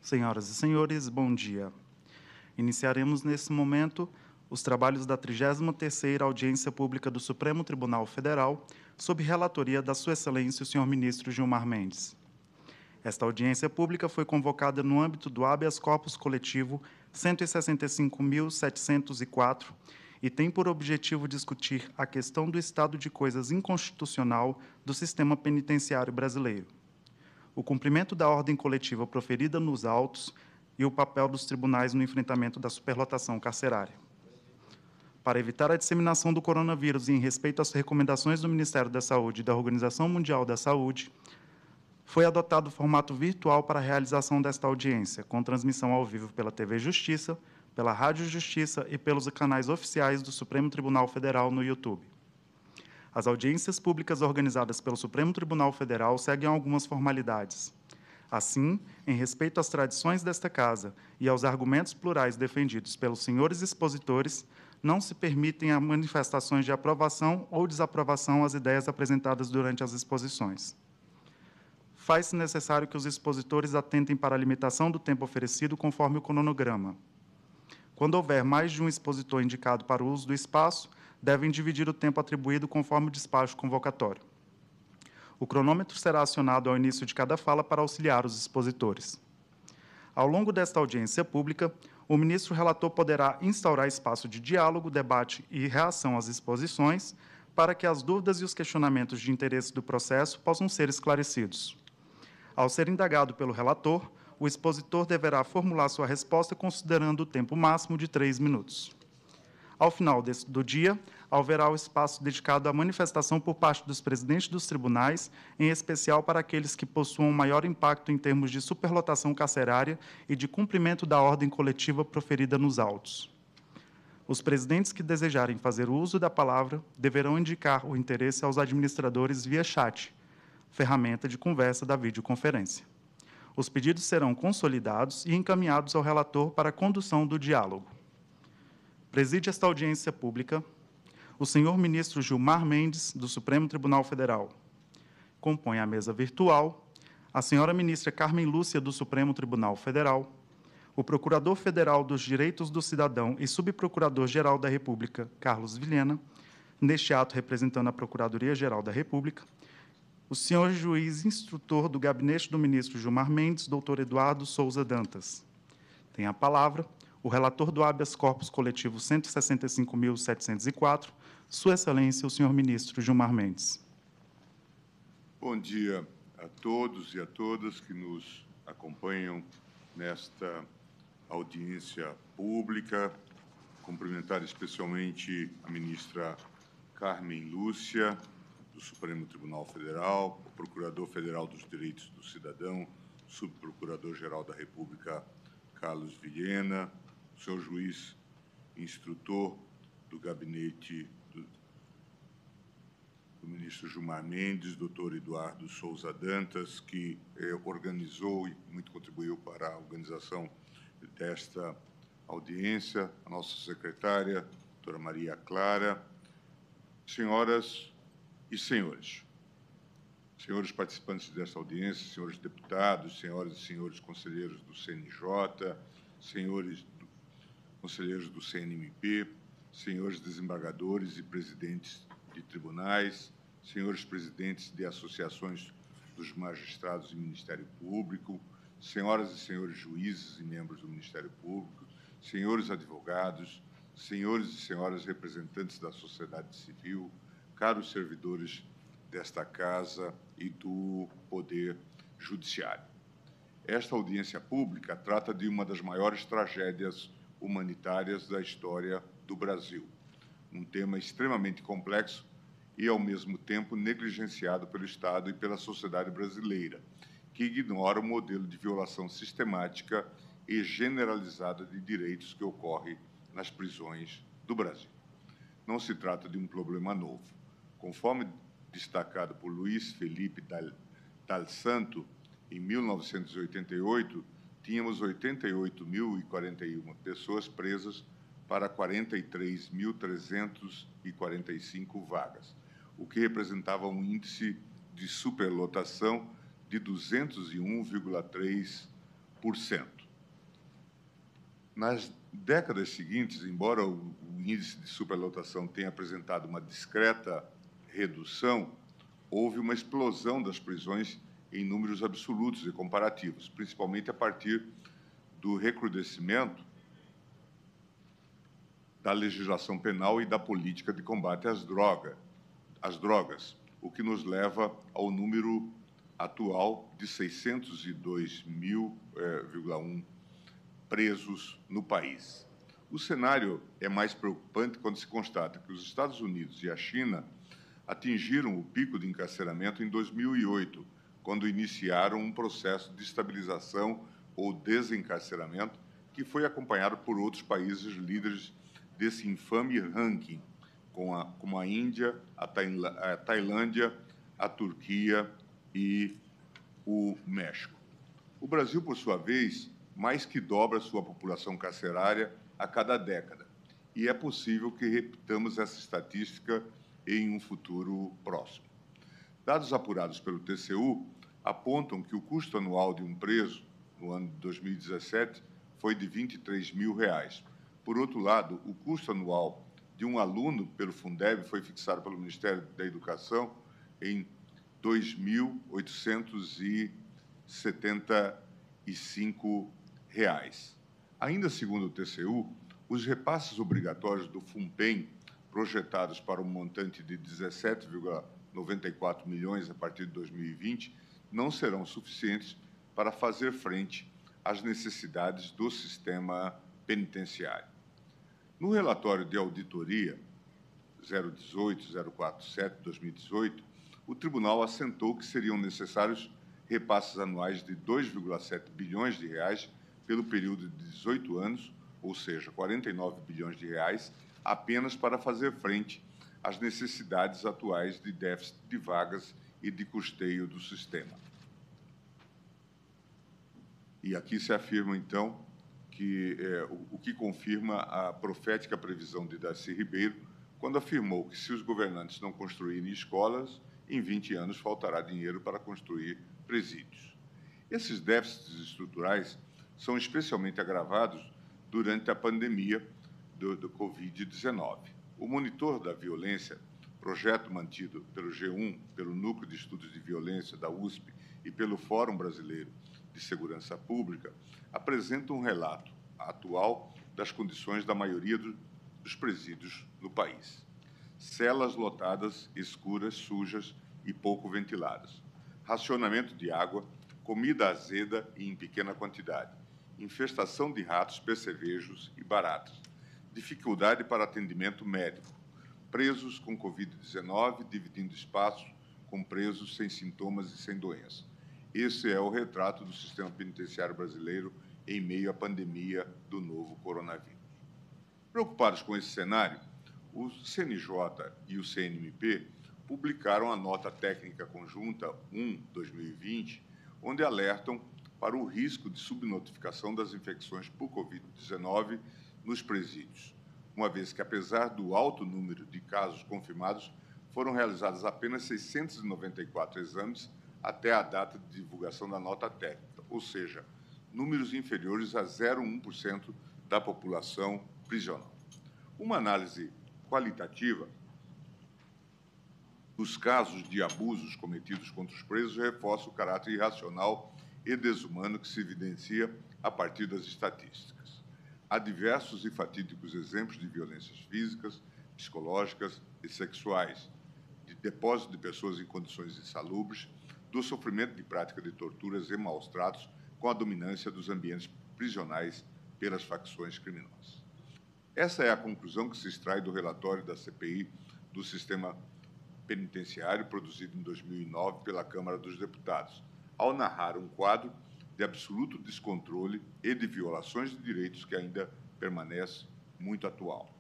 Senhoras e senhores, bom dia. Iniciaremos nesse momento os trabalhos da 33ª Audiência Pública do Supremo Tribunal Federal, sob relatoria da Sua Excelência o senhor ministro Gilmar Mendes. Esta audiência pública foi convocada no âmbito do habeas corpus coletivo 165.704 e tem por objetivo discutir a questão do estado de coisas inconstitucional do sistema penitenciário brasileiro, o cumprimento da ordem coletiva proferida nos autos e o papel dos tribunais no enfrentamento da superlotação carcerária. Para evitar a disseminação do coronavírus e em respeito às recomendações do Ministério da Saúde e da Organização Mundial da Saúde, foi adotado o formato virtual para a realização desta audiência, com transmissão ao vivo pela TV Justiça, pela Rádio Justiça e pelos canais oficiais do Supremo Tribunal Federal no YouTube. As audiências públicas organizadas pelo Supremo Tribunal Federal seguem algumas formalidades. Assim, em respeito às tradições desta Casa e aos argumentos plurais defendidos pelos senhores expositores, não se permitem as manifestações de aprovação ou desaprovação às ideias apresentadas durante as exposições. Faz-se necessário que os expositores atentem para a limitação do tempo oferecido conforme o cronograma. Quando houver mais de um expositor indicado para o uso do espaço, devem dividir o tempo atribuído conforme o despacho convocatório. O cronômetro será acionado ao início de cada fala para auxiliar os expositores. Ao longo desta audiência pública, o ministro relator poderá instaurar espaço de diálogo, debate e reação às exposições para que as dúvidas e os questionamentos de interesse do processo possam ser esclarecidos. Ao ser indagado pelo relator, o expositor deverá formular sua resposta considerando o tempo máximo de 3 minutos. Ao final do dia, haverá o espaço dedicado à manifestação por parte dos presidentes dos tribunais, em especial para aqueles que possuam maior impacto em termos de superlotação carcerária e de cumprimento da ordem coletiva proferida nos autos. Os presidentes que desejarem fazer uso da palavra deverão indicar o interesse aos administradores via chat, ferramenta de conversa da videoconferência. Os pedidos serão consolidados e encaminhados ao relator para a condução do diálogo. Preside esta audiência pública o senhor ministro Gilmar Mendes, do Supremo Tribunal Federal. Compõe a mesa virtual a senhora ministra Carmen Lúcia, do Supremo Tribunal Federal, o Procurador Federal dos Direitos do Cidadão e Subprocurador-Geral da República, Carlos Vilhena, neste ato representando a Procuradoria-Geral da República, o senhor juiz instrutor do gabinete do ministro Gilmar Mendes, doutor Eduardo Souza Dantas. Tem a palavra o relator do habeas corpus coletivo 165.704, Sua Excelência, o senhor ministro Gilmar Mendes. Bom dia a todos e a todas que nos acompanham nesta audiência pública. Cumprimentar especialmente a ministra Carmen Lúcia, do Supremo Tribunal Federal, o Procurador Federal dos Direitos do Cidadão, Subprocurador-Geral da República, Carlos Vilhena, o senhor juiz instrutor do gabinete do ministro Gilmar Mendes, doutor Eduardo Souza Dantas, que organizou e muito contribuiu para a organização desta audiência, a nossa secretária, doutora Maria Clara, senhoras e senhores, senhores participantes desta audiência, senhores deputados, senhoras e senhores conselheiros do CNJ, senhores conselheiros do CNMP, senhores desembargadores e presidentes de tribunais, senhores presidentes de associações dos magistrados e Ministério Público, senhoras e senhores juízes e membros do Ministério Público, senhores advogados, senhores e senhoras representantes da sociedade civil, caros servidores desta Casa e do Poder Judiciário. Esta audiência pública trata de uma das maiores tragédias humanitárias da história do Brasil, um tema extremamente complexo e, ao mesmo tempo, negligenciado pelo Estado e pela sociedade brasileira, que ignora o modelo de violação sistemática e generalizada de direitos que ocorre nas prisões do Brasil. Não se trata de um problema novo. Conforme destacado por Luiz Felipe Dal Santo, em 1988, tínhamos 88.041 pessoas presas para 43.345 vagas, o que representava um índice de superlotação de 201,3 Nas décadas seguintes, embora o índice de superlotação tenha apresentado uma discreta redução, houve uma explosão das prisões em números absolutos e comparativos, principalmente a partir do recrudescimento da legislação penal e da política de combate às drogas, o que nos leva ao número atual de 602.000,1 presos no país. O cenário é mais preocupante quando se constata que os Estados Unidos e a China atingiram o pico de encarceramento em 2008, quando iniciaram um processo de estabilização ou desencarceramento que foi acompanhado por outros países líderes desse infame ranking, como a Índia, a Tailândia, a Turquia e o México. O Brasil, por sua vez, mais que dobra sua população carcerária a cada década, e é possível que repitamos essa estatística em um futuro próximo. Dados apurados pelo TCU apontam que o custo anual de um preso, no ano de 2017, foi de R$ 23.000. Por outro lado, o custo anual de um aluno pelo Fundeb foi fixado pelo Ministério da Educação em R$ 2.875. Ainda segundo o TCU, os repasses obrigatórios do FUNPEN, projetados para um montante de 17,94 milhões a partir de 2020, não serão suficientes para fazer frente às necessidades do sistema penitenciário. No relatório de auditoria 018-047-2018, o tribunal assentou que seriam necessários repasses anuais de R$ 2,7 bilhões pelo período de 18 anos, ou seja, R$ 49 bilhões, apenas para fazer frente às necessidades atuais de déficit de vagas e de custeio do sistema. E aqui se afirma, então, que o que confirma a profética previsão de Darcy Ribeiro, quando afirmou que, se os governantes não construírem escolas, em 20 anos faltará dinheiro para construir presídios. Esses déficits estruturais são especialmente agravados durante a pandemia do Covid-19. O Monitor da Violência, projeto mantido pelo G1, pelo Núcleo de Estudos de Violência da USP e pelo Fórum Brasileiro de Segurança Pública, apresenta um relato atual das condições da maioria dos presídios no país. Celas lotadas, escuras, sujas e pouco ventiladas. Racionamento de água, comida azeda e em pequena quantidade. Infestação de ratos, percevejos e baratas. Dificuldade para atendimento médico. Presos com Covid-19 dividindo espaço com presos sem sintomas e sem doença. Esse é o retrato do sistema penitenciário brasileiro em meio à pandemia do novo coronavírus. Preocupados com esse cenário, o CNJ e o CNMP publicaram a nota técnica conjunta 1/2020, onde alertam para o risco de subnotificação das infecções por Covid-19 nos presídios, uma vez que, apesar do alto número de casos confirmados, foram realizados apenas 694 exames até a data de divulgação da nota técnica, ou seja, números inferiores a 0,1% da população prisional. Uma análise qualitativa dos casos de abusos cometidos contra os presos reforça o caráter irracional e desumano que se evidencia a partir das estatísticas. Há diversos e fatídicos exemplos de violências físicas, psicológicas e sexuais, de depósito de pessoas em condições insalubres, do sofrimento de prática de torturas e maus-tratos com a dominância dos ambientes prisionais pelas facções criminosas. Essa é a conclusão que se extrai do relatório da CPI do Sistema Penitenciário, produzido em 2009 pela Câmara dos Deputados, ao narrar um quadro de absoluto descontrole e de violações de direitos que ainda permanece muito atual.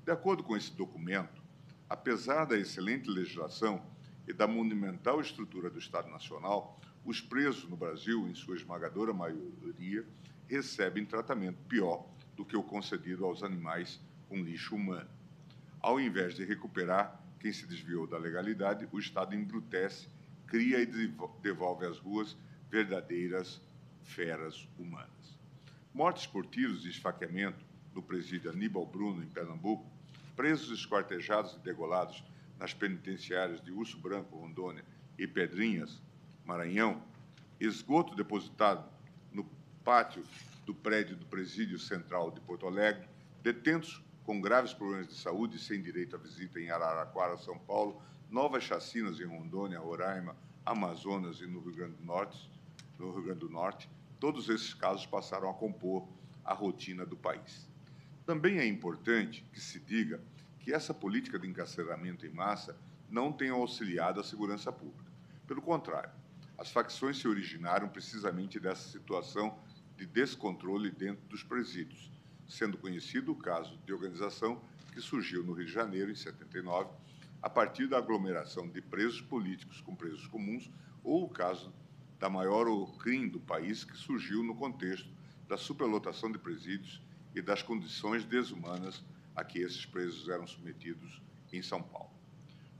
De acordo com esse documento, apesar da excelente legislação e da monumental estrutura do Estado Nacional, os presos no Brasil, em sua esmagadora maioria, recebem tratamento pior do que o concedido aos animais com lixo humano. Ao invés de recuperar quem se desviou da legalidade, o Estado embrutece, cria e devolve às ruas verdadeiras feras humanas. Mortes por tiros e esfaqueamento no presídio Aníbal Bruno, em Pernambuco, presos esquartejados e degolados nas penitenciárias de Urso Branco, Rondônia, e Pedrinhas, Maranhão, esgoto depositado no pátio do prédio do Presídio Central de Porto Alegre, detentos com graves problemas de saúde e sem direito à visita em Araraquara, São Paulo, novas chacinas em Rondônia, Roraima, Amazonas e no Rio Grande do Norte, todos esses casos passaram a compor a rotina do país. Também é importante que se diga que essa política de encarceramento em massa não tem auxiliado a segurança pública. Pelo contrário, as facções se originaram precisamente dessa situação de descontrole dentro dos presídios, sendo conhecido o caso de organização que surgiu no Rio de Janeiro, em 79, a partir da aglomeração de presos políticos com presos comuns, ou o caso da maior crime do país, que surgiu no contexto da superlotação de presídios e das condições desumanas a que esses presos eram submetidos em São Paulo.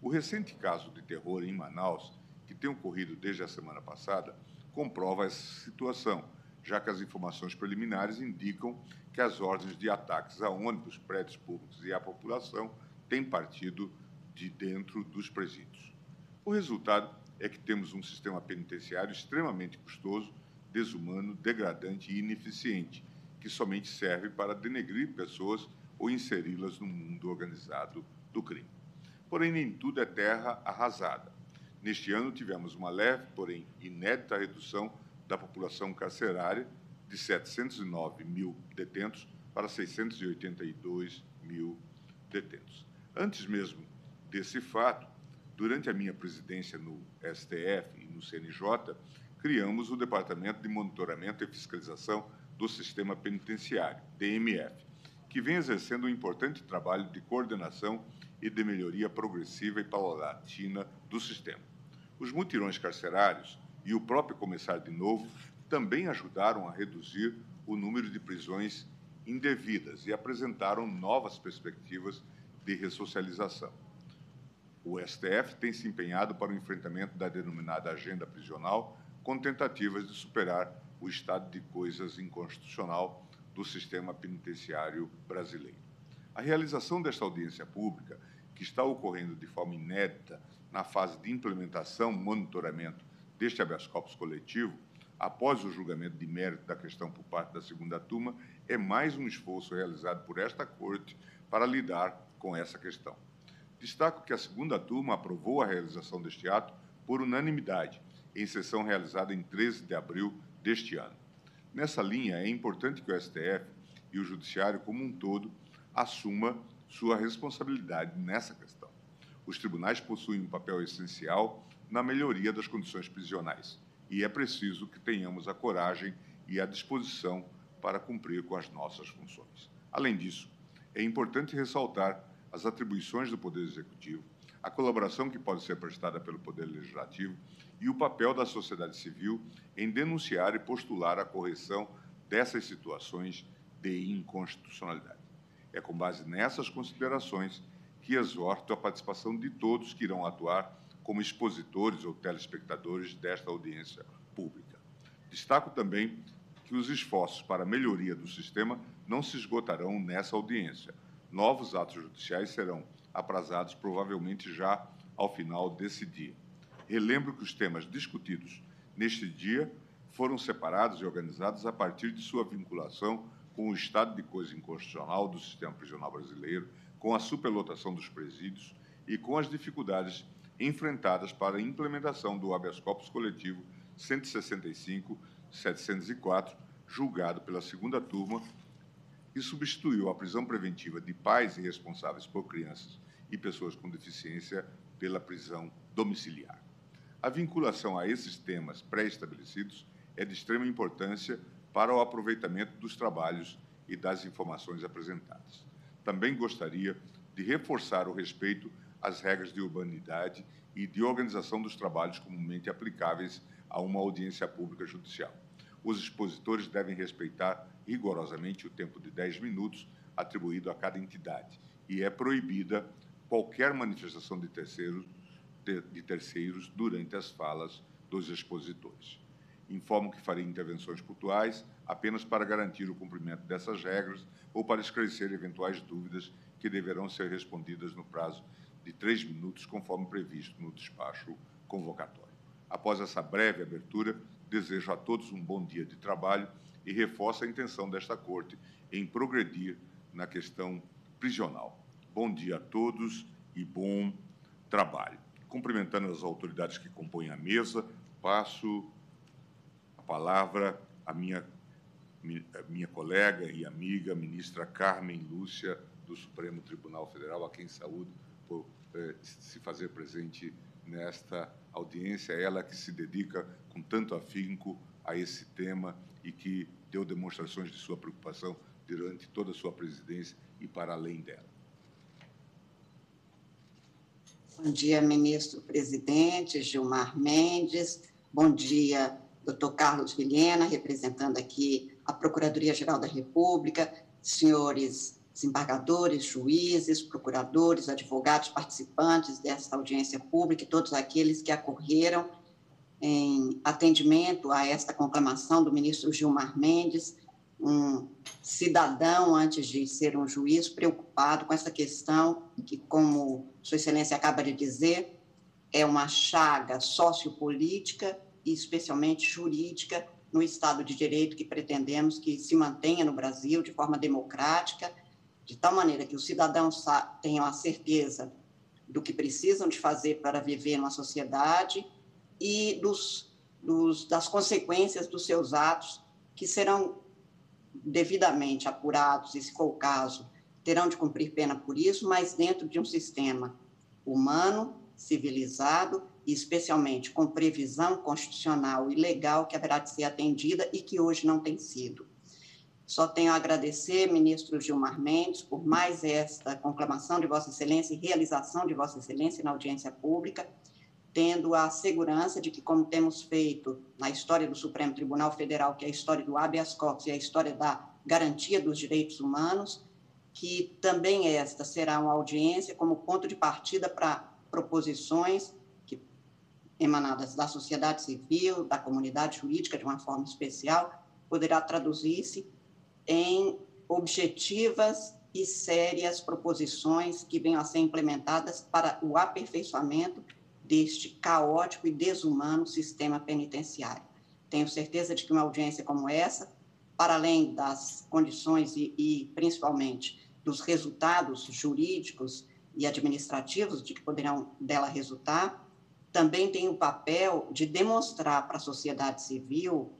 O recente caso de terror em Manaus, que tem ocorrido desde a semana passada, comprova essa situação, já que as informações preliminares indicam que as ordens de ataques a ônibus, prédios públicos e à população têm partido de dentro dos presídios. O resultado é que temos um sistema penitenciário extremamente custoso, desumano, degradante e ineficiente, que somente serve para denegrir pessoas ou inseri-las no mundo organizado do crime. Porém, nem tudo é terra arrasada. Neste ano, tivemos uma leve, porém inédita redução da população carcerária de 709 mil detentos para 682 mil detentos. Antes mesmo desse fato, durante a minha presidência no STF e no CNJ, criamos o Departamento de Monitoramento e Fiscalização do Sistema Penitenciário, DMF, que vem exercendo um importante trabalho de coordenação e de melhoria progressiva e paulatina do sistema. Os mutirões carcerários e o próprio Começar de Novo também ajudaram a reduzir o número de prisões indevidas e apresentaram novas perspectivas de ressocialização. O STF tem se empenhado para o enfrentamento da denominada agenda prisional, com tentativas de superar o estado de coisas inconstitucional do sistema penitenciário brasileiro. A realização desta audiência pública, que está ocorrendo de forma inédita na fase de implementação, monitoramento deste habeas corpus coletivo, após o julgamento de mérito da questão por parte da segunda turma, é mais um esforço realizado por esta Corte para lidar com essa questão. Destaco que a segunda turma aprovou a realização deste ato por unanimidade, em sessão realizada em 13 de abril deste ano. Nessa linha, é importante que o STF e o Judiciário como um todo assuma sua responsabilidade nessa questão. Os tribunais possuem um papel essencial na melhoria das condições prisionais e é preciso que tenhamos a coragem e a disposição para cumprir com as nossas funções. Além disso, é importante ressaltar as atribuições do Poder Executivo, a colaboração que pode ser prestada pelo Poder Legislativo e o papel da sociedade civil em denunciar e postular a correção dessas situações de inconstitucionalidade. É com base nessas considerações que exorto a participação de todos que irão atuar como expositores ou telespectadores desta audiência pública. Destaco também que os esforços para a melhoria do sistema não se esgotarão nessa audiência. Novos atos judiciais serão aprazados provavelmente já ao final desse dia. Relembro que os temas discutidos neste dia foram separados e organizados a partir de sua vinculação com o estado de coisa inconstitucional do sistema prisional brasileiro, com a superlotação dos presídios e com as dificuldades enfrentadas para a implementação do habeas corpus coletivo 165.704, julgado pela segunda turma, que substituiu a prisão preventiva de pais e responsáveis por crianças e pessoas com deficiência pela prisão domiciliar. A vinculação a esses temas pré-estabelecidos é de extrema importância para o aproveitamento dos trabalhos e das informações apresentadas. Também gostaria de reforçar o respeito às regras de urbanidade e de organização dos trabalhos comumente aplicáveis a uma audiência pública judicial. Os expositores devem respeitar rigorosamente o tempo de 10 minutos atribuído a cada entidade e é proibida qualquer manifestação de terceiros durante as falas dos expositores. Informo que farei intervenções pontuais apenas para garantir o cumprimento dessas regras ou para esclarecer eventuais dúvidas que deverão ser respondidas no prazo de 3 minutos, conforme previsto no despacho convocatório. Após essa breve abertura, desejo a todos um bom dia de trabalho e reforço a intenção desta Corte em progredir na questão prisional. Bom dia a todos e bom trabalho. Cumprimentando as autoridades que compõem a mesa, passo a palavra à minha colega e amiga, ministra Carmen Lúcia, do Supremo Tribunal Federal, a quem saúdo por se fazer presente nesta audiência, ela que se dedica com tanto afinco a esse tema e que deu demonstrações de sua preocupação durante toda a sua presidência e para além dela. Bom dia, ministro-presidente Gilmar Mendes. Bom dia, doutor Carlos Vilhena, representando aqui a Procuradoria-Geral da República, senhores desembargadores, juízes, procuradores, advogados, participantes desta audiência pública e todos aqueles que acorreram em atendimento a esta conclamação do ministro Gilmar Mendes, um cidadão, antes de ser um juiz, preocupado com essa questão que, como Sua Excelência acaba de dizer, é uma chaga sociopolítica e especialmente jurídica no Estado de Direito que pretendemos que se mantenha no Brasil de forma democrática, de tal maneira que os cidadãos tenham a certeza do que precisam de fazer para viver numa sociedade e das consequências dos seus atos, que serão devidamente apurados, e, se for o caso, terão de cumprir pena por isso, mas dentro de um sistema humano, civilizado e, especialmente, com previsão constitucional e legal que haverá de ser atendida e que hoje não tem sido. Só tenho a agradecer, ministro Gilmar Mendes, por mais esta conclamação de Vossa Excelência e realização de Vossa Excelência na audiência pública, tendo a segurança de que, como temos feito na história do Supremo Tribunal Federal, que é a história do habeas corpus e a história da garantia dos direitos humanos, que também esta será uma audiência como ponto de partida para proposições emanadas da sociedade civil, da comunidade jurídica, de uma forma especial, poderá traduzir-se em objetivas e sérias proposições que venham a ser implementadas para o aperfeiçoamento deste caótico e desumano sistema penitenciário. Tenho certeza de que uma audiência como essa, para além das condições e principalmente dos resultados jurídicos e administrativos de que poderão dela resultar, também tem o papel de demonstrar para a sociedade civil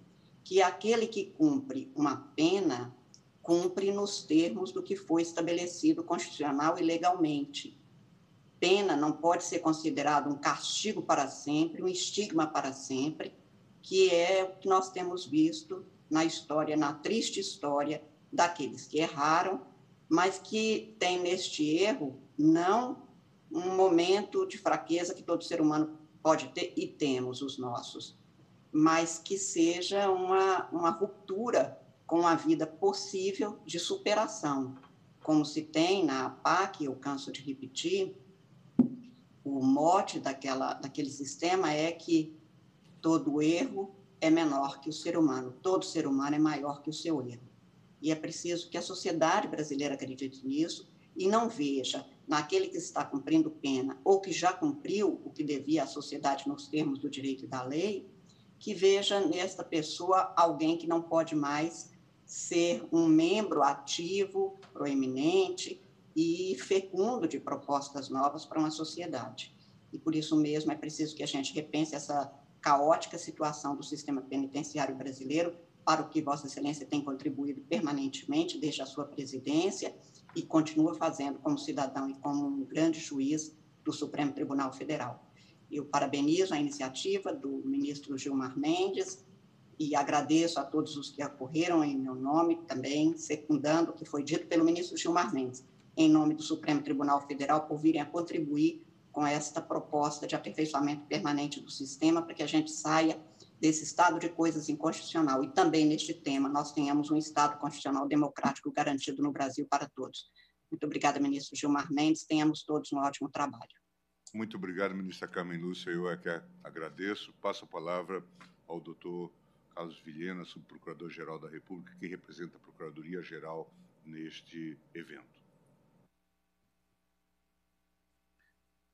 que aquele que cumpre uma pena cumpre nos termos do que foi estabelecido constitucional e legalmente. Pena não pode ser considerado um castigo para sempre, um estigma para sempre, que é o que nós temos visto na história, na triste história daqueles que erraram, mas que tem neste erro não um momento de fraqueza que todo ser humano pode ter, e temos os nossos, mas que seja uma ruptura com a vida possível de superação. Como se tem na APAC, eu canso de repetir, o mote daquele sistema é que todo erro é menor que o ser humano, todo ser humano é maior que o seu erro. E é preciso que a sociedade brasileira acredite nisso e não veja naquele que está cumprindo pena ou que já cumpriu o que devia à sociedade nos termos do direito e da lei, que veja nesta pessoa alguém que não pode mais ser um membro ativo, proeminente e fecundo de propostas novas para uma sociedade. E por isso mesmo é preciso que a gente repense essa caótica situação do sistema penitenciário brasileiro, para o que Vossa Excelência tem contribuído permanentemente desde a sua presidência e continua fazendo como cidadão e como um grande juiz do Supremo Tribunal Federal. Eu parabenizo a iniciativa do ministro Gilmar Mendes e agradeço a todos os que ocorreram em meu nome, também secundando o que foi dito pelo ministro Gilmar Mendes, em nome do Supremo Tribunal Federal, por virem a contribuir com esta proposta de aperfeiçoamento permanente do sistema, para que a gente saia desse estado de coisas inconstitucional e também neste tema nós tenhamos um Estado constitucional democrático garantido no Brasil para todos. Muito obrigada, ministro Gilmar Mendes, tenhamos todos um ótimo trabalho. Muito obrigado, ministra Carmen Lúcia, eu é que agradeço. Passo a palavra ao doutor Carlos Vilhena, subprocurador-geral da República, que representa a Procuradoria-Geral neste evento.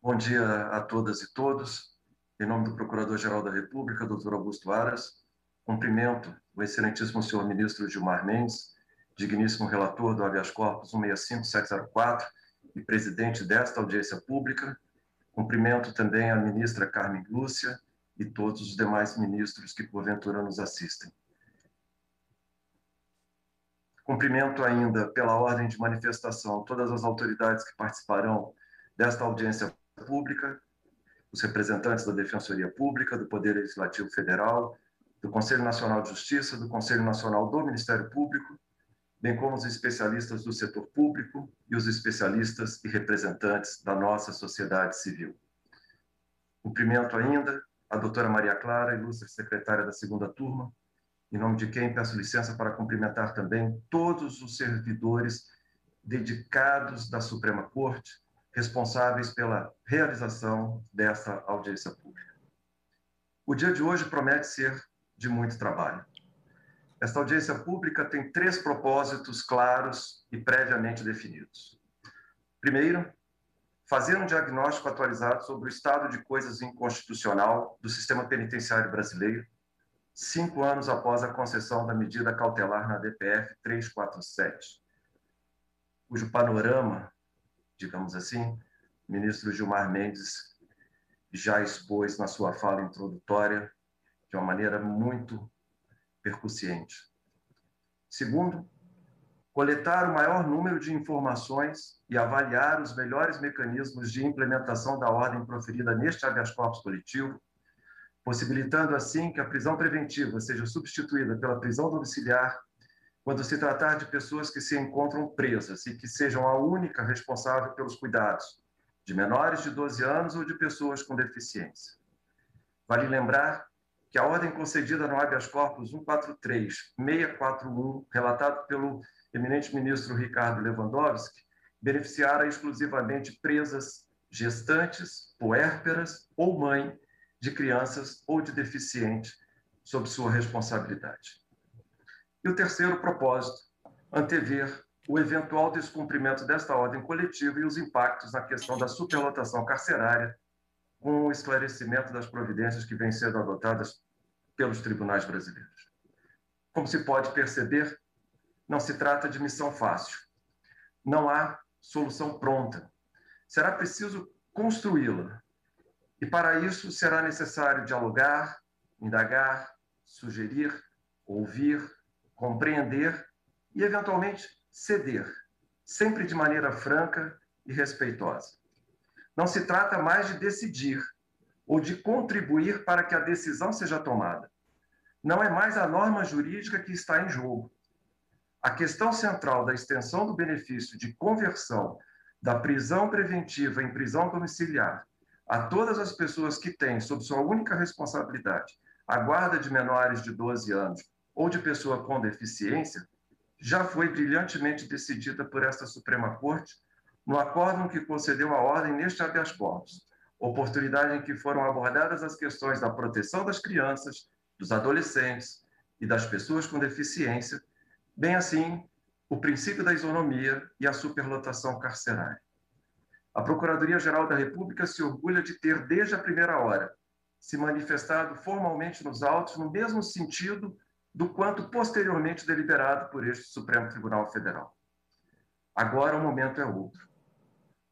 Bom dia a todas e todos. Em nome do Procurador-Geral da República, Dr. Augusto Aras, cumprimento o excelentíssimo senhor ministro Gilmar Mendes, digníssimo relator do habeas corpus 165704 e presidente desta audiência pública. Cumprimento também a ministra Carmen Lúcia e todos os demais ministros que porventura nos assistem. Cumprimento ainda, pela ordem de manifestação, todas as autoridades que participarão desta audiência pública, os representantes da Defensoria Pública, do Poder Legislativo Federal, do Conselho Nacional de Justiça, do Conselho Nacional do Ministério Público, bem como os especialistas do setor público e os especialistas e representantes da nossa sociedade civil. Cumprimento ainda a doutora Maria Clara, ilustre secretária da segunda turma, em nome de quem peço licença para cumprimentar também todos os servidores dedicados da Suprema Corte, responsáveis pela realização dessa audiência pública. O dia de hoje promete ser de muito trabalho. Esta audiência pública tem 3 propósitos claros e previamente definidos. Primeiro, fazer um diagnóstico atualizado sobre o estado de coisas inconstitucional do sistema penitenciário brasileiro, 5 anos após a concessão da medida cautelar na DPF 347, cujo panorama, digamos assim, o ministro Gilmar Mendes já expôs na sua fala introdutória de uma maneira muito percussiente. Segundo, coletar o maior número de informações e avaliar os melhores mecanismos de implementação da ordem proferida neste habeas corpus coletivo, possibilitando assim que a prisão preventiva seja substituída pela prisão domiciliar quando se tratar de pessoas que se encontram presas e que sejam a única responsável pelos cuidados de menores de 12 anos ou de pessoas com deficiência. Vale lembrar que a ordem concedida no habeas corpus 143641, relatado pelo eminente ministro Ricardo Lewandowski, beneficiara exclusivamente presas gestantes, puérperas ou mãe de crianças ou de deficiente sob sua responsabilidade. E o terceiro propósito, antever o eventual descumprimento desta ordem coletiva e os impactos na questão da superlotação carcerária, com o esclarecimento das providências que vêm sendo adotadas pelos tribunais brasileiros. Como se pode perceber, não se trata de missão fácil. Não há solução pronta. Será preciso construí-la. E para isso será necessário dialogar, indagar, sugerir, ouvir, compreender e, eventualmente, ceder, sempre de maneira franca e respeitosa. Não se trata mais de decidir ou de contribuir para que a decisão seja tomada. Não é mais a norma jurídica que está em jogo. A questão central da extensão do benefício de conversão da prisão preventiva em prisão domiciliar a todas as pessoas que têm, sob sua única responsabilidade, a guarda de menores de 12 anos ou de pessoa com deficiência, já foi brilhantemente decidida por esta Suprema Corte no acórdão que concedeu a ordem neste habeas corpus, oportunidade em que foram abordadas as questões da proteção das crianças, dos adolescentes e das pessoas com deficiência, bem assim o princípio da isonomia e a superlotação carcerária. A Procuradoria-Geral da República se orgulha de ter, desde a primeira hora, se manifestado formalmente nos autos no mesmo sentido do quanto posteriormente deliberado por este Supremo Tribunal Federal. Agora o momento é outro.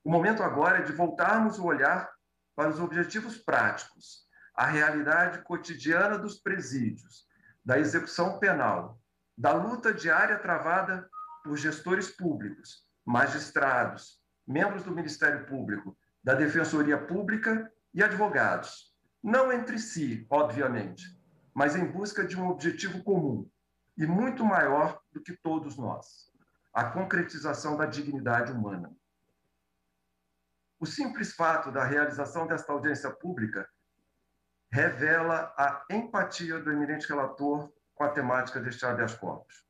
O momento agora é de voltarmos o olhar para os objetivos práticos, a realidade cotidiana dos presídios, da execução penal, da luta diária travada por gestores públicos, magistrados, membros do Ministério Público, da Defensoria Pública e advogados. Não entre si, obviamente, mas em busca de um objetivo comum e muito maior do que todos nós, a concretização da dignidade humana. O simples fato da realização desta audiência pública revela a empatia do eminente relator com a temática deste habeas corpus.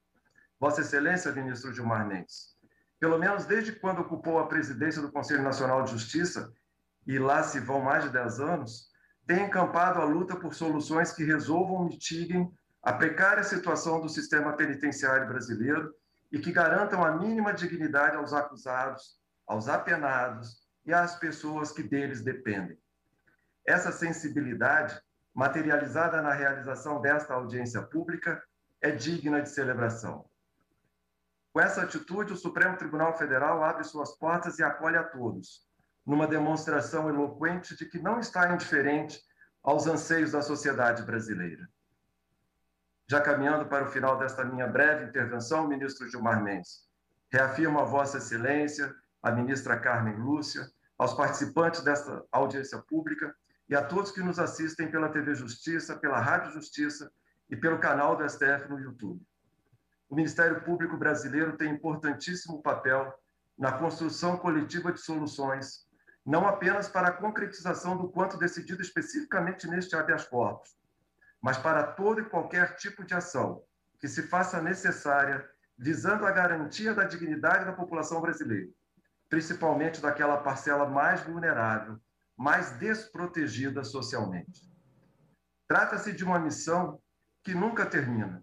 Vossa Excelência, ministro Gilmar Mendes, pelo menos desde quando ocupou a presidência do Conselho Nacional de Justiça, e lá se vão mais de 10 anos, tem encampado a luta por soluções que resolvam, mitiguem a precária situação do sistema penitenciário brasileiro e que garantam a mínima dignidade aos acusados, aos apenados e às pessoas que deles dependem. Essa sensibilidade, materializada na realização desta audiência pública, é digna de celebração. Com essa atitude, o Supremo Tribunal Federal abre suas portas e acolhe a todos, numa demonstração eloquente de que não está indiferente aos anseios da sociedade brasileira. Já caminhando para o final desta minha breve intervenção, ministro Gilmar Mendes, reafirmo a Vossa Excelência, a ministra Carmen Lúcia, aos participantes desta audiência pública e a todos que nos assistem pela TV Justiça, pela Rádio Justiça e pelo canal do STF no YouTube. O Ministério Público brasileiro tem importantíssimo papel na construção coletiva de soluções, não apenas para a concretização do quanto decidido especificamente neste habeas corpus, mas para todo e qualquer tipo de ação que se faça necessária visando a garantia da dignidade da população brasileira, principalmente daquela parcela mais vulnerável, mais desprotegida socialmente. Trata-se de uma missão que nunca termina,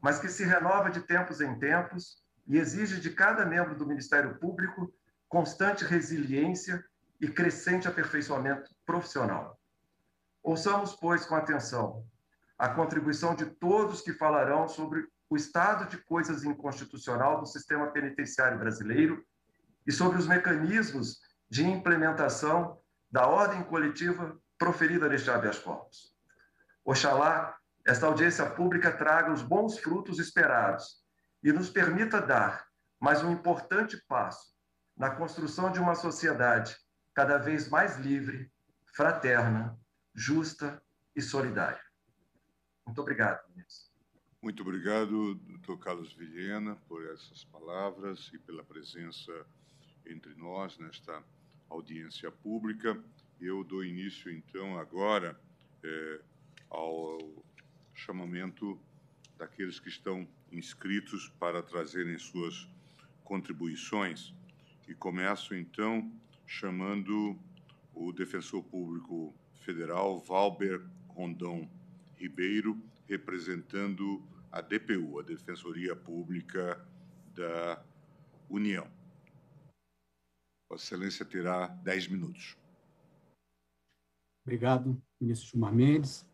mas que se renova de tempos em tempos e exige de cada membro do Ministério Público constante resiliência e crescente aperfeiçoamento profissional. Ouçamos, pois, com atenção a contribuição de todos que falarão sobre o estado de coisas inconstitucional do sistema penitenciário brasileiro e sobre os mecanismos de implementação da ordem coletiva proferida neste habeas corpus. Oxalá esta audiência pública traga os bons frutos esperados e nos permita dar mais um importante passo na construção de uma sociedade cada vez mais livre, fraterna, justa e solidária. Muito obrigado, ministro. Muito obrigado, doutor Carlos Vilhena, por essas palavras e pela presença entre nós nesta audiência pública. Eu dou início, então, agora ao chamamento daqueles que estão inscritos para trazerem suas contribuições. E começo, então, chamando o defensor público federal, Valber Rondon Ribeiro, representando a DPU, a Defensoria Pública da União. Vossa Excelência terá 10 minutos. Obrigado, ministro Gilmar Mendes.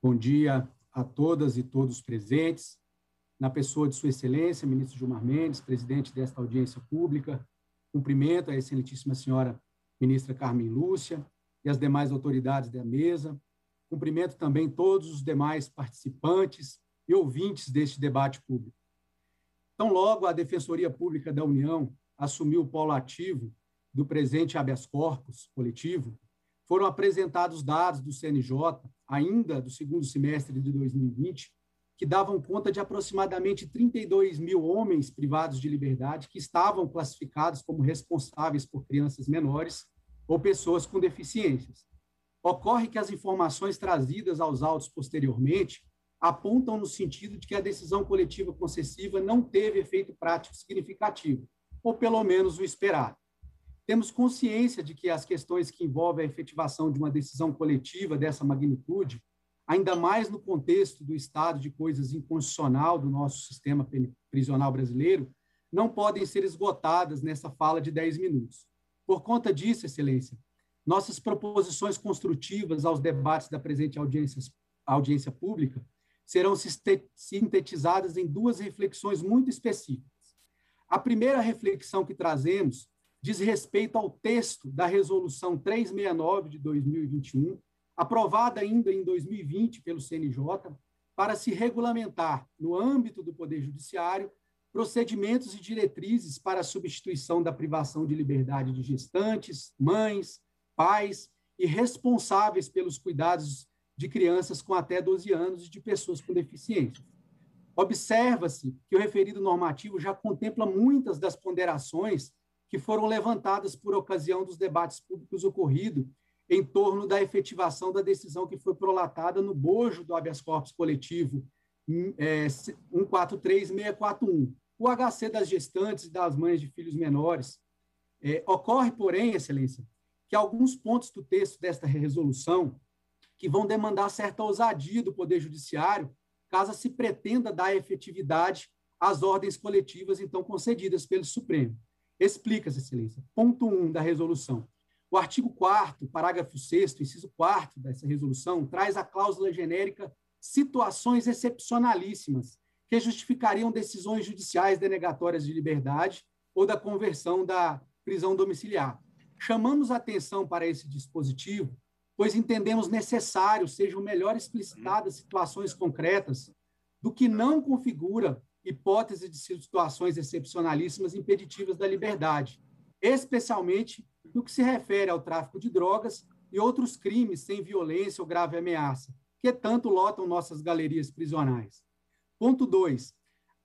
Bom dia a todas e todos presentes. Na pessoa de Sua Excelência, ministro Gilmar Mendes, presidente desta audiência pública, cumprimento a excelentíssima senhora ministra Carmen Lúcia e as demais autoridades da mesa. Cumprimento também todos os demais participantes e ouvintes deste debate público. Então, logo a Defensoria Pública da União assumiu o polo ativo do presente habeas corpus coletivo, foram apresentados dados do CNJ, ainda do segundo semestre de 2020, que davam conta de aproximadamente 32 mil homens privados de liberdade que estavam classificados como responsáveis por crianças menores ou pessoas com deficiências. Ocorre que as informações trazidas aos autos posteriormente apontam no sentido de que a decisão coletiva concessiva não teve efeito prático significativo, ou pelo menos o esperado. Temos consciência de que as questões que envolvem a efetivação de uma decisão coletiva dessa magnitude, ainda mais no contexto do estado de coisas inconstitucional do nosso sistema prisional brasileiro, não podem ser esgotadas nessa fala de 10 minutos. Por conta disso, Excelência, nossas proposições construtivas aos debates da presente audiência pública serão sintetizadas em duas reflexões muito específicas. A primeira reflexão que trazemos diz respeito ao texto da Resolução 369 de 2021, aprovada ainda em 2020 pelo CNJ, para se regulamentar, no âmbito do Poder Judiciário, procedimentos e diretrizes para a substituição da privação de liberdade de gestantes, mães, pais e responsáveis pelos cuidados de crianças com até 12 anos e de pessoas com deficiência. Observa-se que o referido normativo já contempla muitas das ponderações que foram levantadas por ocasião dos debates públicos ocorridos em torno da efetivação da decisão que foi prolatada no bojo do habeas corpus coletivo 143641, o HC das gestantes e das mães de filhos menores. Ocorre, porém, Excelência, que alguns pontos do texto desta resolução que vão demandar certa ousadia do Poder Judiciário, caso se pretenda dar efetividade às ordens coletivas, então, concedidas pelo Supremo. Explica-se, Excelência. Ponto 1 da resolução. O artigo 4º, parágrafo 6º, inciso 4º dessa resolução, traz a cláusula genérica situações excepcionalíssimas que justificariam decisões judiciais denegatórias de liberdade ou da conversão da prisão domiciliar. Chamamos a atenção para esse dispositivo, pois entendemos necessário sejam melhor explicitadas situações concretas do que não configura hipótese de situações excepcionalíssimas impeditivas da liberdade, especialmente no que se refere ao tráfico de drogas e outros crimes sem violência ou grave ameaça, que tanto lotam nossas galerias prisionais. Ponto 2.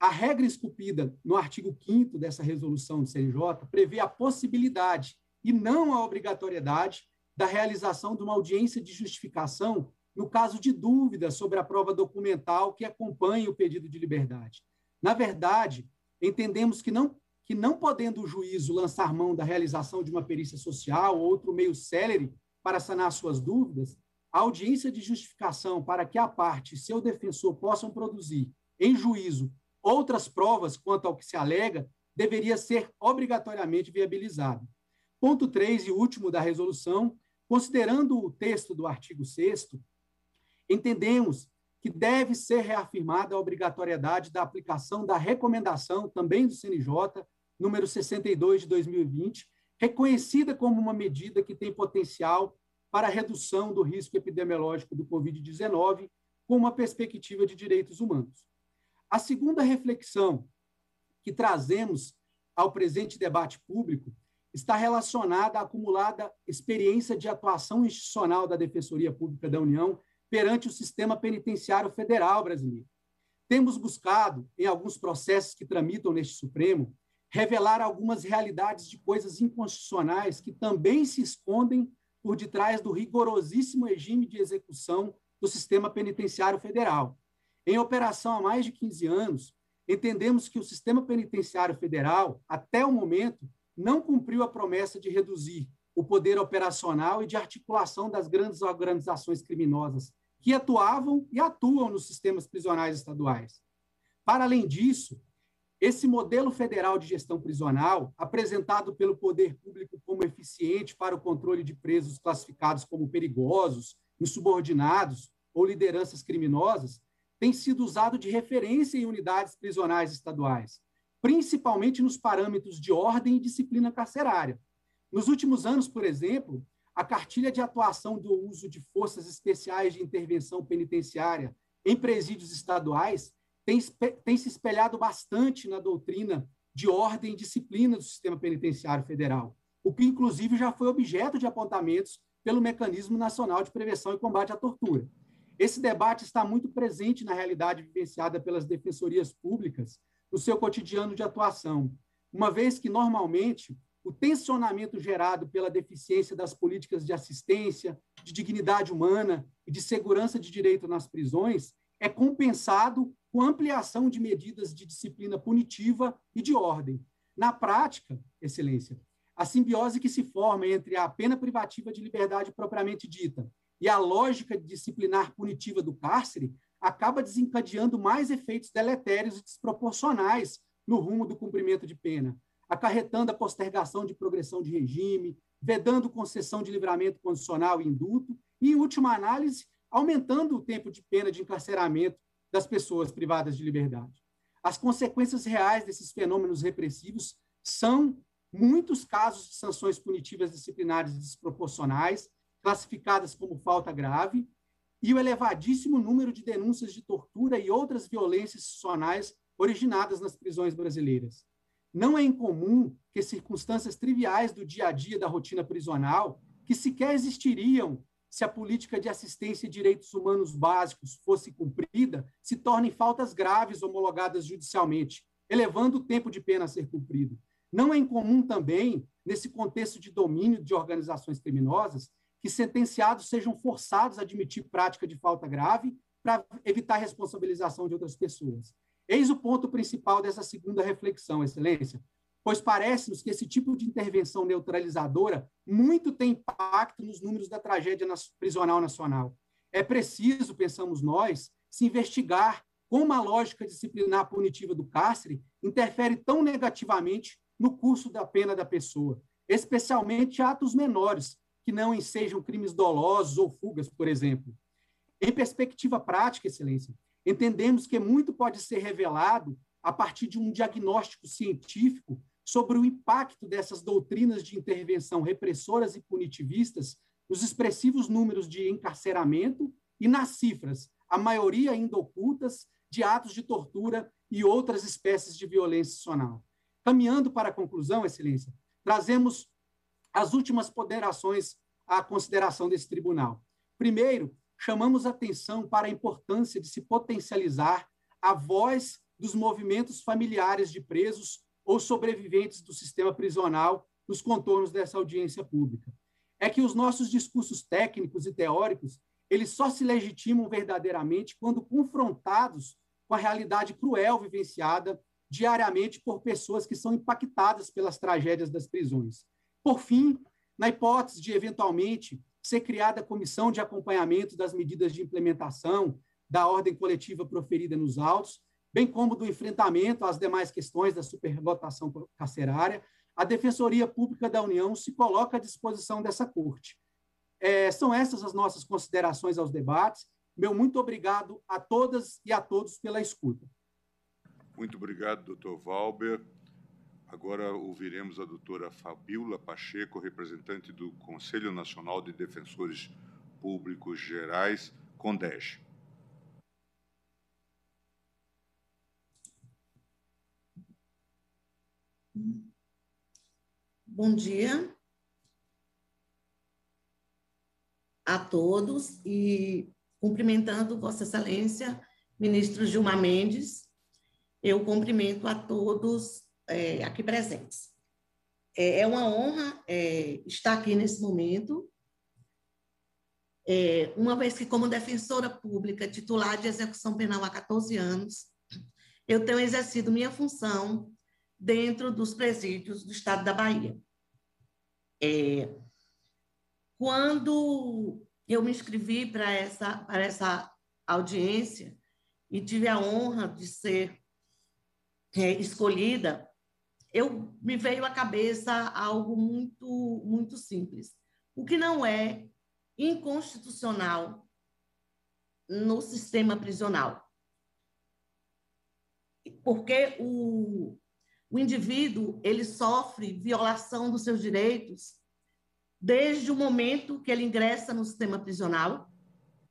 A regra esculpida no artigo 5º dessa resolução do CNJ prevê a possibilidade e não a obrigatoriedade da realização de uma audiência de justificação no caso de dúvida sobre a prova documental que acompanhe o pedido de liberdade. Na verdade, entendemos que não podendo o juízo lançar mão da realização de uma perícia social ou outro meio célere para sanar suas dúvidas, a audiência de justificação para que a parte e seu defensor possam produzir, em juízo, outras provas quanto ao que se alega, deveria ser obrigatoriamente viabilizada. Ponto 3 e último da resolução, considerando o texto do artigo 6º, entendemos que deve ser reafirmada a obrigatoriedade da aplicação da recomendação, também do CNJ, número 62 de 2020, reconhecida como uma medida que tem potencial para a redução do risco epidemiológico do Covid-19, com uma perspectiva de direitos humanos. A segunda reflexão que trazemos ao presente debate público está relacionada à acumulada experiência de atuação institucional da Defensoria Pública da União perante o sistema penitenciário federal brasileiro. Temos buscado, em alguns processos que tramitam neste Supremo, revelar algumas realidades de coisas inconstitucionais que também se escondem por detrás do rigorosíssimo regime de execução do sistema penitenciário federal. Em operação há mais de 15 anos, entendemos que o sistema penitenciário federal, até o momento, não cumpriu a promessa de reduzir o poder operacional e de articulação das grandes organizações criminosas que atuavam e atuam nos sistemas prisionais estaduais. Para além disso, esse modelo federal de gestão prisional, apresentado pelo poder público como eficiente para o controle de presos classificados como perigosos, insubordinados ou lideranças criminosas, tem sido usado de referência em unidades prisionais estaduais, principalmente nos parâmetros de ordem e disciplina carcerária. Nos últimos anos, por exemplo, a cartilha de atuação do uso de forças especiais de intervenção penitenciária em presídios estaduais tem se espelhado bastante na doutrina de ordem e disciplina do sistema penitenciário federal, o que, inclusive, já foi objeto de apontamentos pelo Mecanismo Nacional de Prevenção e Combate à Tortura. Esse debate está muito presente na realidade vivenciada pelas defensorias públicas no seu cotidiano de atuação, uma vez que, normalmente, o tensionamento gerado pela deficiência das políticas de assistência, de dignidade humana e de segurança de direito nas prisões é compensado com ampliação de medidas de disciplina punitiva e de ordem. Na prática, Excelência, a simbiose que se forma entre a pena privativa de liberdade propriamente dita e a lógica disciplinar punitiva do cárcere acaba desencadeando mais efeitos deletérios e desproporcionais no rumo do cumprimento de pena, acarretando a postergação de progressão de regime, vedando concessão de livramento condicional e indulto e, em última análise, aumentando o tempo de pena de encarceramento das pessoas privadas de liberdade. As consequências reais desses fenômenos repressivos são muitos casos de sanções punitivas disciplinares desproporcionais, classificadas como falta grave, e o elevadíssimo número de denúncias de tortura e outras violências institucionais originadas nas prisões brasileiras. Não é incomum que circunstâncias triviais do dia a dia da rotina prisional, que sequer existiriam se a política de assistência e direitos humanos básicos fosse cumprida, se tornem faltas graves homologadas judicialmente, elevando o tempo de pena a ser cumprido. Não é incomum também, nesse contexto de domínio de organizações criminosas, que sentenciados sejam forçados a admitir prática de falta grave para evitar a responsabilização de outras pessoas. Eis o ponto principal dessa segunda reflexão, Excelência, pois parece-nos que esse tipo de intervenção neutralizadora muito tem impacto nos números da tragédia prisional nacional. É preciso, pensamos nós, se investigar como a lógica disciplinar punitiva do cárcere interfere tão negativamente no curso da pena da pessoa, especialmente atos menores, que não ensejam crimes dolosos ou fugas, por exemplo. Em perspectiva prática, Excelência, entendemos que muito pode ser revelado a partir de um diagnóstico científico sobre o impacto dessas doutrinas de intervenção repressoras e punitivistas nos expressivos números de encarceramento e nas cifras, a maioria ainda ocultas, de atos de tortura e outras espécies de violência institucional. Caminhando para a conclusão, Excelência, trazemos as últimas ponderações à consideração desse tribunal. Primeiro, chamamos atenção para a importância de se potencializar a voz dos movimentos familiares de presos ou sobreviventes do sistema prisional nos contornos dessa audiência pública. É que os nossos discursos técnicos e teóricos, eles só se legitimam verdadeiramente quando confrontados com a realidade cruel vivenciada diariamente por pessoas que são impactadas pelas tragédias das prisões. Por fim, na hipótese de, eventualmente, ser criada a comissão de acompanhamento das medidas de implementação da ordem coletiva proferida nos autos, bem como do enfrentamento às demais questões da superlotação carcerária, a Defensoria Pública da União se coloca à disposição dessa Corte. São essas as nossas considerações aos debates. Meu muito obrigado a todas e a todos pela escuta. Muito obrigado, doutor Valber. Agora ouviremos a doutora Fabíola Pacheco, representante do Conselho Nacional de Defensores Públicos Gerais, CONDEG. Bom dia a todos e cumprimentando Vossa Excelência, ministro Gilmar Mendes, eu cumprimento a todos aqui presentes. É uma honra estar aqui nesse momento, uma vez que, como defensora pública titular de execução penal há 14 anos, eu tenho exercido minha função dentro dos presídios do Estado da Bahia. Quando eu me inscrevi para essa audiência e tive a honra de ser escolhida, me veio à cabeça algo muito, muito simples. O que não é inconstitucional no sistema prisional? Porque o indivíduo, ele sofre violação dos seus direitos desde o momento que ele ingressa no sistema prisional,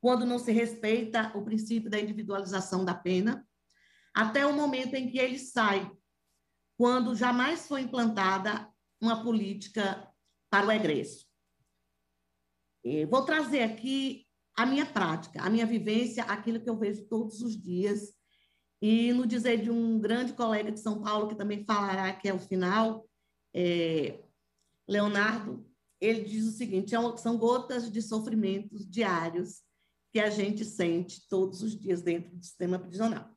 quando não se respeita o princípio da individualização da pena, até o momento em que ele sai, quando jamais foi implantada uma política para o egresso. Vou trazer aqui a minha prática, a minha vivência, aquilo que eu vejo todos os dias, e no dizer de um grande colega de São Paulo, que também falará aqui ao final, Leonardo, ele diz o seguinte: são gotas de sofrimentos diários que a gente sente todos os dias dentro do sistema prisional.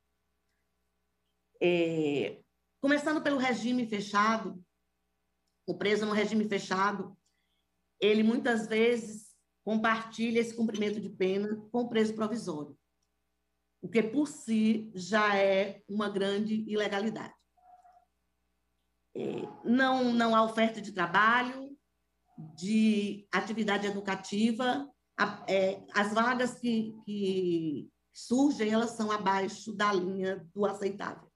Começando pelo regime fechado, o preso no regime fechado, ele muitas vezes compartilha esse cumprimento de pena com o preso provisório, o que por si já é uma grande ilegalidade. Não há oferta de trabalho, de atividade educativa, as vagas que surgem, elas são abaixo da linha do aceitável.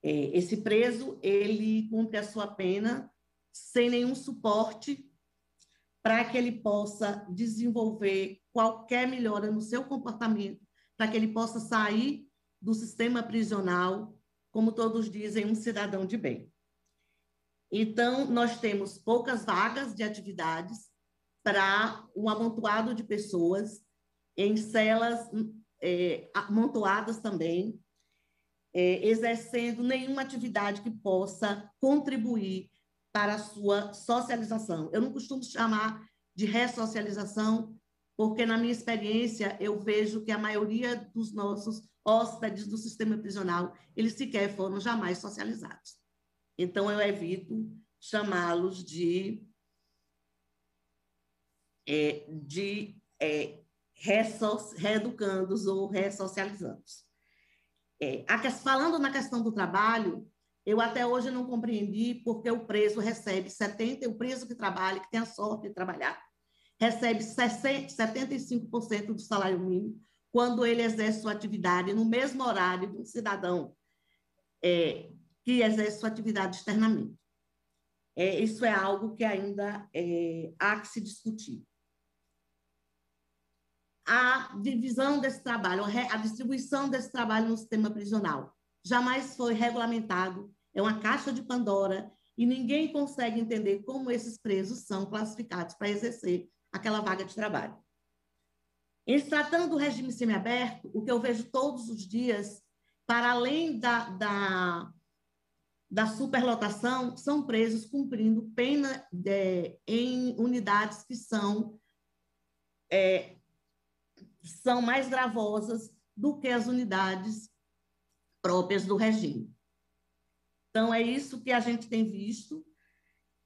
Esse preso, ele cumpre a sua pena sem nenhum suporte para que ele possa desenvolver qualquer melhora no seu comportamento, para que ele possa sair do sistema prisional, como todos dizem, um cidadão de bem. Então, nós temos poucas vagas de atividades para um amontoado de pessoas em celas amontoadas também, exercendo nenhuma atividade que possa contribuir para a sua socialização. Eu não costumo chamar de ressocialização, porque, na minha experiência, eu vejo que a maioria dos nossos hóspedes do sistema prisional, eles sequer foram jamais socializados. Então, eu evito chamá-los de reeducandos ou ressocializandos. Falando na questão do trabalho, eu até hoje não compreendi porque o preso recebe 70%, o preso que trabalha, que tem a sorte de trabalhar, recebe 75% do salário mínimo quando ele exerce sua atividade no mesmo horário de um cidadão que exerce sua atividade externamente. Isso é algo que ainda há que se discutir. A divisão desse trabalho, a distribuição desse trabalho no sistema prisional jamais foi regulamentado, é uma caixa de Pandora e ninguém consegue entender como esses presos são classificados para exercer aquela vaga de trabalho. Em se tratando do regime semiaberto, o que eu vejo todos os dias, para além da superlotação, são presos cumprindo pena em unidades que são mais gravosas do que as unidades próprias do regime. Então, é isso que a gente tem visto.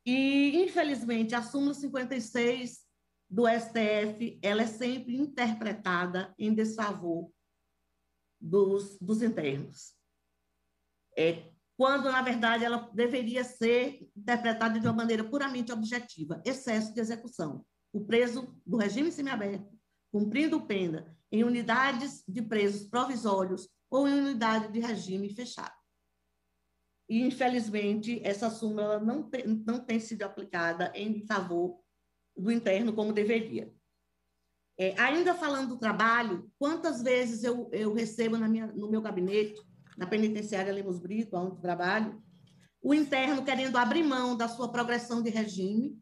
E, infelizmente, a súmula 56 do STF, ela é sempre interpretada em desfavor dos internos. Quando, na verdade, ela deveria ser interpretada de uma maneira puramente objetiva, excesso de execução. O preso do regime semiaberto, cumprindo pena em unidades de presos provisórios ou em unidade de regime fechado. E, infelizmente, essa súmula não tem sido aplicada em favor do interno como deveria. Ainda falando do trabalho, quantas vezes eu recebo no meu gabinete, na penitenciária Lemos Brito, onde trabalho, o interno querendo abrir mão da sua progressão de regime,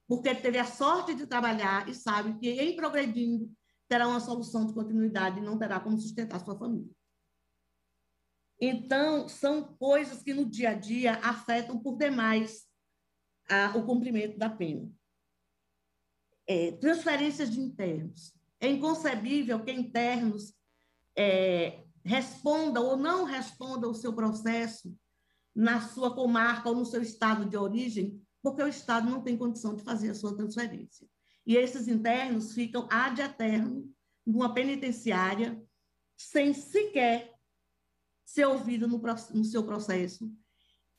porque ele teve a sorte de trabalhar e sabe que, em progredindo, terá uma solução de continuidade e não terá como sustentar sua família. Então, são coisas que, no dia a dia, afetam por demais o cumprimento da pena. Transferências de internos. É inconcebível que internos respondam ou não respondam o seu processo na sua comarca ou no seu estado de origem, porque o Estado não tem condição de fazer a sua transferência. E esses internos ficam ad eterno numa penitenciária sem sequer ser ouvido no seu processo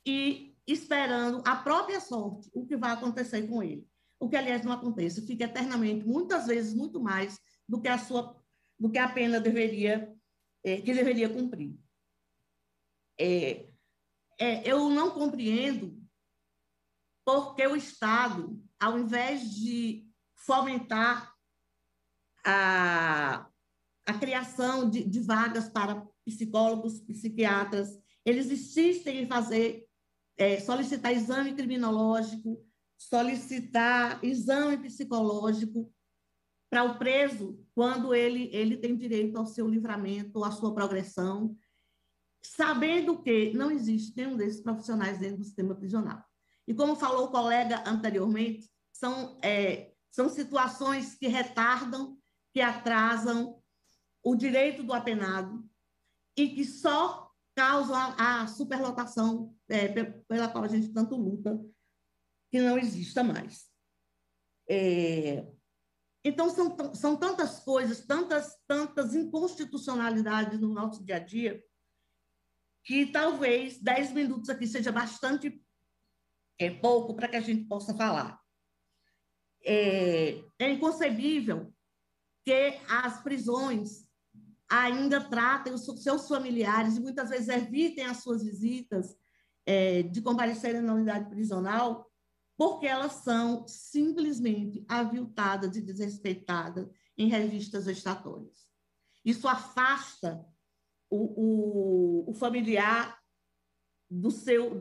e esperando a própria sorte, o que vai acontecer com ele. O que, aliás, não acontece, fica eternamente, muitas vezes, muito mais do que a pena que deveria cumprir. Eu não compreendo porque o Estado, ao invés de fomentar a criação de vagas para psicólogos, psiquiatras, eles insistem em solicitar exame criminológico, solicitar exame psicológico para o preso quando ele tem direito ao seu livramento, à sua progressão, sabendo que não existe nenhum desses profissionais dentro do sistema prisional. E como falou o colega anteriormente, são situações que retardam, que atrasam o direito do apenado e que só causam a superlotação pela qual a gente tanto luta, que não exista mais. Então, são tantas coisas, tantas inconstitucionalidades no nosso dia a dia, que talvez 10 minutos aqui seja bastante pouco para que a gente possa falar. É inconcebível que as prisões ainda tratem os seus familiares e muitas vezes evitem as suas visitas de comparecerem na unidade prisional, porque elas são simplesmente aviltadas e desrespeitadas em revistas vexatórias. Isso afasta o familiar do seu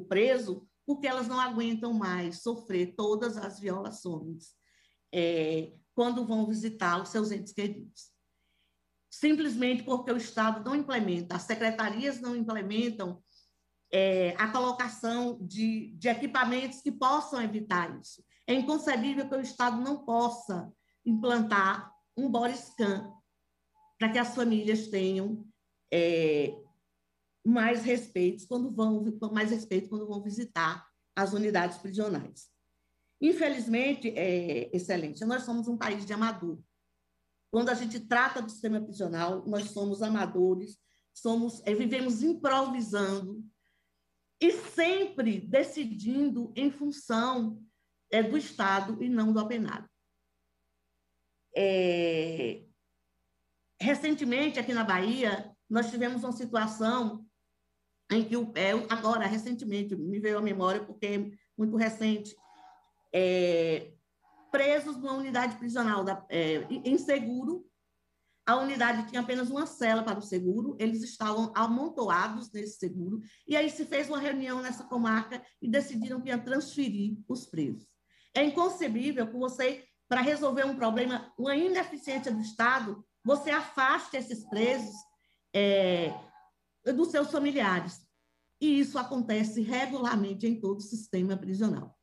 preso, porque elas não aguentam mais sofrer todas as violações quando vão visitar os seus entes queridos. Simplesmente porque o Estado não implementa, as secretarias não implementam a colocação de equipamentos que possam evitar isso. É inconcebível que o Estado não possa implantar um body scan para que as famílias tenham mais respeito quando vão visitar as unidades prisionais. Infelizmente, Excelência, nós somos um país de amador. Quando a gente trata do sistema prisional, nós somos amadores, vivemos improvisando e sempre decidindo em função do Estado e não do apenado. Recentemente, aqui na Bahia, nós tivemos uma situação em que, agora, recentemente, me veio à memória porque é muito recente, presos numa unidade prisional em Seguro. A unidade tinha apenas uma cela para o Seguro, eles estavam amontoados nesse Seguro, e aí se fez uma reunião nessa comarca e decidiram que ia transferir os presos. É inconcebível que você, para resolver um problema, uma ineficiência do Estado, você afaste esses presos dos seus familiares. E isso acontece regularmente em todo o sistema prisional.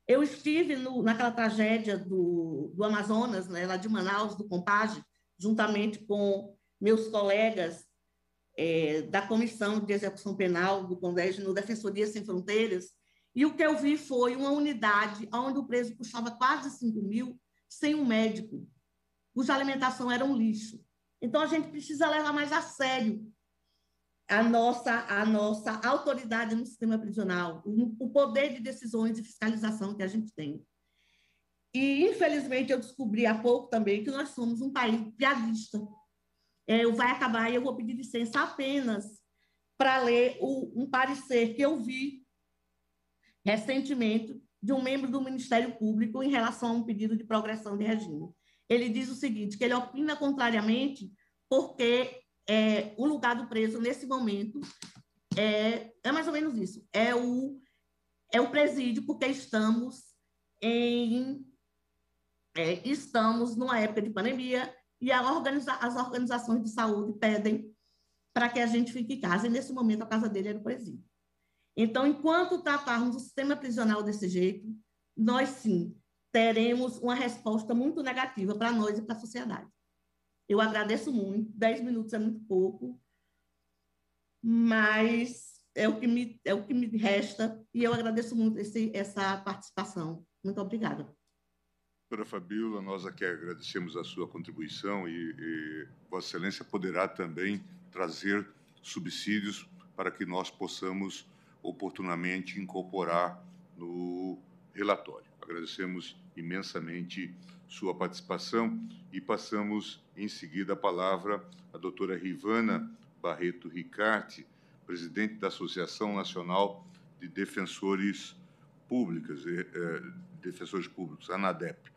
Eu estive naquela tragédia do Amazonas, né, lá de Manaus, do Compage, juntamente com meus colegas da Comissão de Execução Penal do Colégio no Defensoria Sem Fronteiras, e o que eu vi foi uma unidade onde o preso puxava quase 5 mil sem um médico, cuja alimentação era um lixo. Então, a gente precisa levar mais a sério a nossa autoridade no sistema prisional, o poder de decisões e fiscalização que a gente tem. E, infelizmente, eu descobri há pouco também que nós somos um país piadista. Vai acabar e eu vou pedir licença apenas para ler um parecer que eu vi recentemente de um membro do Ministério Público em relação a um pedido de progressão de regime. Ele diz o seguinte, que ele opina contrariamente porque o lugar do preso, nesse momento, é mais ou menos isso, é o presídio, porque estamos numa época de pandemia e as organizações de saúde pedem para que a gente fique em casa, e nesse momento a casa dele era o presídio. Então, enquanto tratarmos o sistema prisional desse jeito, nós sim teremos uma resposta muito negativa para nós e para a sociedade. Eu agradeço muito, 10 minutos é muito pouco, mas é o que me resta, e eu agradeço muito essa participação. Muito obrigada. Doutora Fabíola, nós aqui agradecemos a sua contribuição e Vossa Excelência poderá também trazer subsídios para que nós possamos oportunamente incorporar no relatório. Agradecemos imensamente sua participação e passamos em seguida a palavra à doutora Rivana Barreto Ricarte, presidente da Associação Nacional de Defensores Públicos, ANADEP,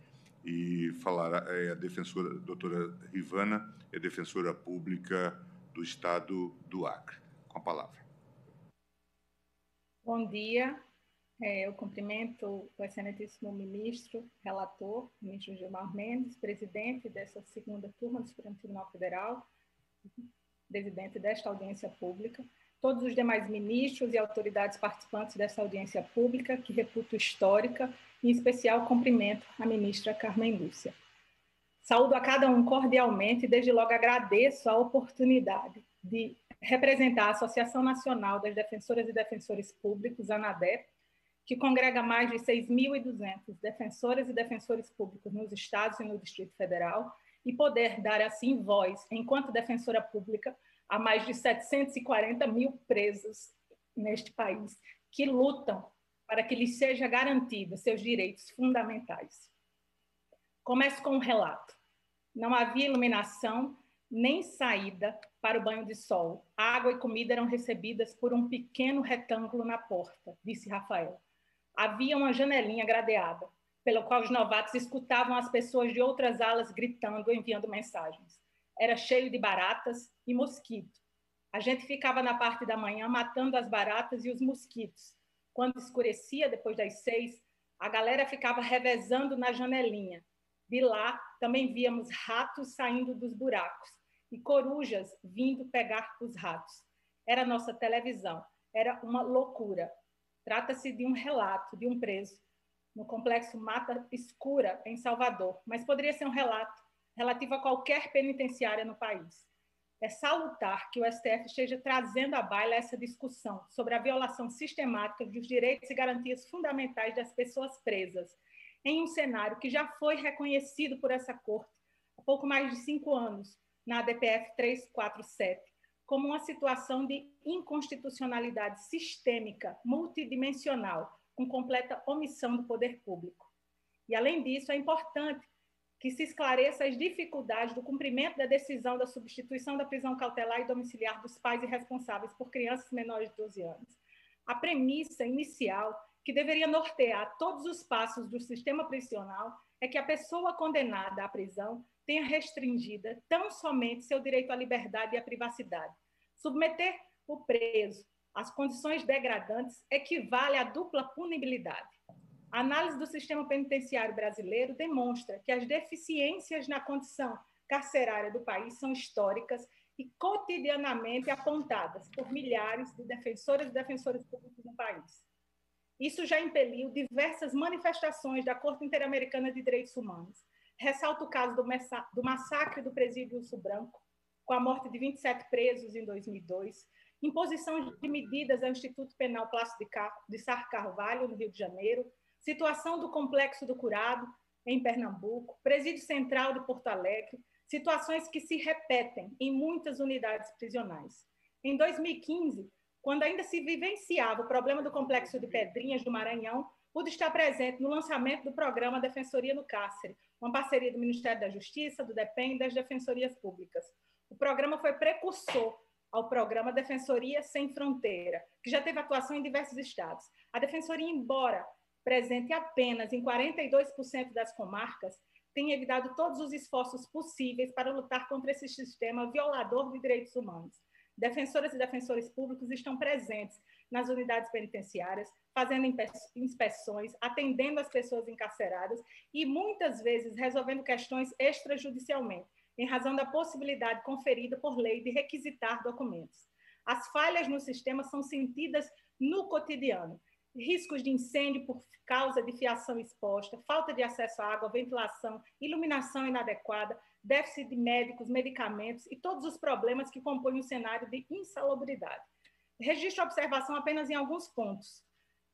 e falará a defensora, doutora Rivana, é defensora pública do Estado do Acre. Com a palavra. Bom dia. Eu cumprimento o excelentíssimo ministro, relator, ministro Gilmar Mendes, presidente dessa segunda turma do Supremo Tribunal Federal, presidente desta audiência pública, todos os demais ministros e autoridades participantes dessa audiência pública, que reputo histórica, e, em especial, cumprimento a ministra Carmen Lúcia. Saúdo a cada um cordialmente e, desde logo, agradeço a oportunidade de representar a Associação Nacional das Defensoras e Defensores Públicos, ANADEP, que congrega mais de 6.200 defensoras e defensores públicos nos estados e no Distrito Federal, e poder dar, assim, voz, enquanto defensora pública, a mais de 740 mil presos neste país, que lutam para que lhes seja garantido seus direitos fundamentais. Começo com um relato. Não havia iluminação nem saída para o banho de sol. Água e comida eram recebidas por um pequeno retângulo na porta, disse Rafael. Havia uma janelinha gradeada, pelo qual os novatos escutavam as pessoas de outras alas gritando, enviando mensagens. Era cheio de baratas e mosquito. A gente ficava na parte da manhã matando as baratas e os mosquitos. Quando escurecia, depois das 6, a galera ficava revezando na janelinha. De lá, também víamos ratos saindo dos buracos e corujas vindo pegar os ratos. Era nossa televisão. Era uma loucura. Trata-se de um relato de um preso no complexo Mata Escura, em Salvador, mas poderia ser um relato relativo a qualquer penitenciária no país. É salutar que o STF esteja trazendo à baila essa discussão sobre a violação sistemática dos direitos e garantias fundamentais das pessoas presas, em um cenário que já foi reconhecido por essa Corte a pouco mais de 5 anos, na ADPF 347, como uma situação de inconstitucionalidade sistêmica, multidimensional, com completa omissão do poder público. E, além disso, é importante que se esclareça as dificuldades do cumprimento da decisão da substituição da prisão cautelar e domiciliar dos pais irresponsáveis por crianças menores de 12 anos. A premissa inicial, que deveria nortear todos os passos do sistema prisional, é que a pessoa condenada à prisão tenha restringida tão somente seu direito à liberdade e à privacidade. Submeter o preso às condições degradantes equivale à dupla punibilidade. A análise do sistema penitenciário brasileiro demonstra que as deficiências na condição carcerária do país são históricas e cotidianamente apontadas por milhares de defensoras e defensores públicos no país. Isso já impeliu diversas manifestações da Corte Interamericana de Direitos Humanos. Ressalta o caso do massacre do presídio Urso Branco, com a morte de 27 presos em 2002, imposição de medidas ao Instituto Penal Plácido de Sá Carvalho, no Rio de Janeiro, situação do Complexo do Curado, em Pernambuco, Presídio Central de Porto Alegre, situações que se repetem em muitas unidades prisionais. Em 2015, quando ainda se vivenciava o problema do Complexo de Pedrinhas, do Maranhão, pude estar presente no lançamento do programa Defensoria no Cárcere, uma parceria do Ministério da Justiça, do DEPEN e das Defensorias Públicas. O programa foi precursor ao programa Defensoria Sem Fronteira, que já teve atuação em diversos estados. A Defensoria, embora presente apenas em 42% das comarcas, tem evitado todos os esforços possíveis para lutar contra esse sistema violador de direitos humanos. Defensoras e defensores públicos estão presentes nas unidades penitenciárias, fazendo inspeções, atendendo as pessoas encarceradas e, muitas vezes, resolvendo questões extrajudicialmente, em razão da possibilidade conferida por lei de requisitar documentos. As falhas no sistema são sentidas no cotidiano. Riscos de incêndio por causa de fiação exposta, falta de acesso à água, ventilação, iluminação inadequada, déficit de médicos, medicamentos e todos os problemas que compõem o cenário de insalubridade. Registro a observação apenas em alguns pontos.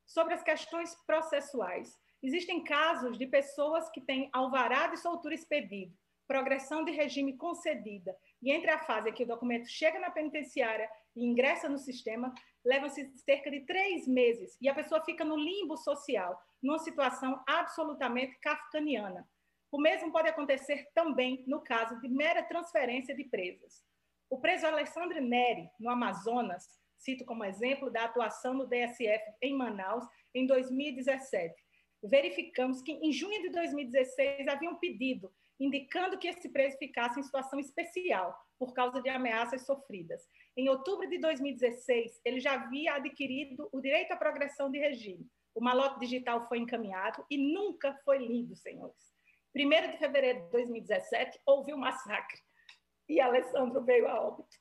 Sobre as questões processuais, existem casos de pessoas que têm alvará de soltura expedido, progressão de regime concedida, e entre a fase em que o documento chega na penitenciária e ingressa no sistema, levam-se cerca de 3 meses, e a pessoa fica no limbo social, numa situação absolutamente kafkaniana. O mesmo pode acontecer também no caso de mera transferência de presas. O preso Alexandre Neri, no Amazonas, cito como exemplo da atuação no DSF em Manaus, em 2017. Verificamos que, em junho de 2016, havia um pedido indicando que esse preso ficasse em situação especial, por causa de ameaças sofridas. Em outubro de 2016, ele já havia adquirido o direito à progressão de regime. O malote digital foi encaminhado e nunca foi lido, senhores. 1º de fevereiro de 2017, houve um massacre e Alessandro veio a óbito.